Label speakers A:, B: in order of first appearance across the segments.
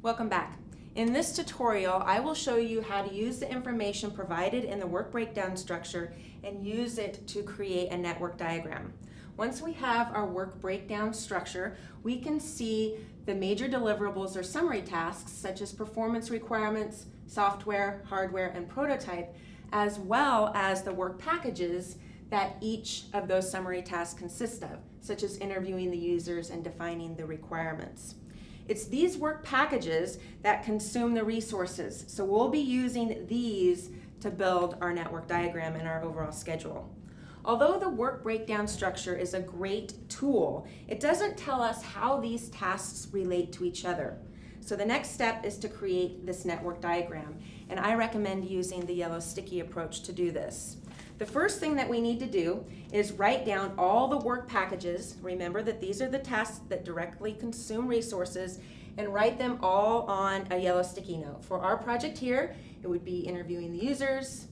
A: Welcome back. In this tutorial, I will show you how to use the information provided in the work breakdown structure and use it to create a network diagram. Once we have our work breakdown structure, we can see the major deliverables or summary tasks such as performance requirements, software, hardware, and prototype, as well as the work packages that each of those summary tasks consist of, such as interviewing the users and defining the requirements. It's these work packages that consume the resources, so we'll be using these to build our network diagram and our overall schedule. Although the work breakdown structure is a great tool, it doesn't tell us how these tasks relate to each other. So the next step is to create this network diagram, and I recommend using the yellow sticky approach to do this. The first thing that we need to do is write down all the work packages. Remember that these are the tasks that directly consume resources, and write them all on a yellow sticky note. For our project here, it would be interviewing the users,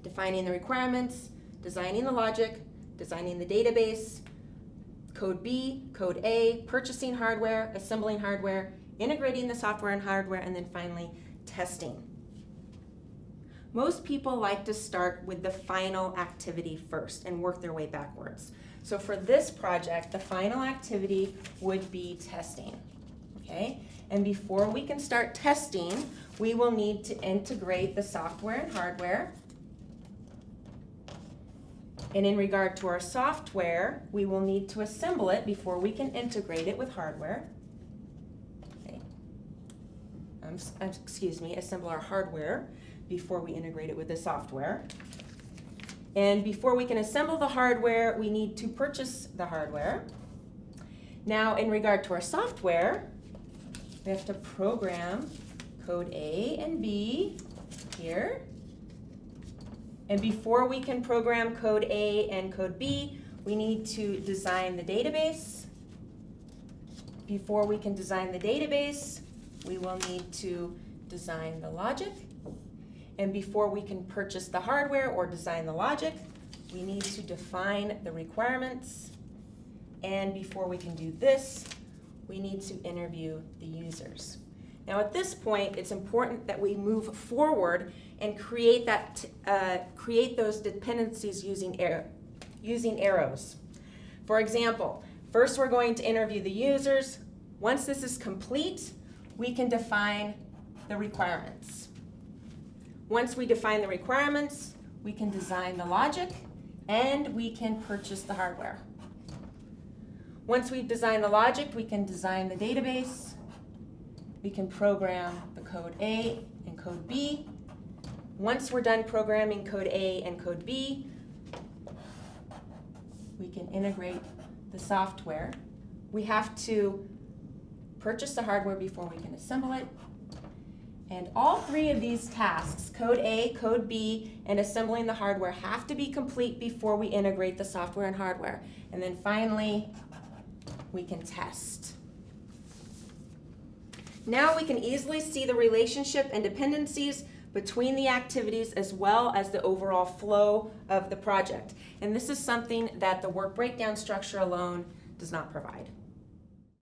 A: defining the requirements, designing the logic, designing the database, code B, code A, purchasing hardware, assembling hardware, integrating the software and hardware, and then finally testing. Most people like to start with the final activity first and work their way backwards. So for this project, the final activity would be testing, okay? And before we can start testing, we will need to integrate the software and hardware. And in regard to our software, we will need to assemble it before we can integrate it with hardware. Okay. Assemble our hardware before we integrate it with the software. And before we can assemble the hardware, we need to purchase the hardware. Now, in regard to our software, we have to program code A and B here. And before we can program code A and code B, we need to design the database. Before we can design the database, we will need to design the logic. And before we can purchase the hardware or design the logic, we need to define the requirements. And before we can do this, we need to interview the users. Now at this point, it's important that we move forward and create those dependencies using arrows. For example, first we're going to interview the users. Once this is complete, we can define the requirements. Once we define the requirements, we can design the logic and we can purchase the hardware. Once we've designed the logic, we can design the database. We can program the code A and code B. Once we're done programming code A and code B, we can integrate the software. We have to purchase the hardware before we can assemble it. And all three of these tasks, code A, code B, and assembling the hardware, have to be complete before we integrate the software and hardware. And then finally, we can test. Now we can easily see the relationship and dependencies between the activities as well as the overall flow of the project. And this is something that the work breakdown structure alone does not provide.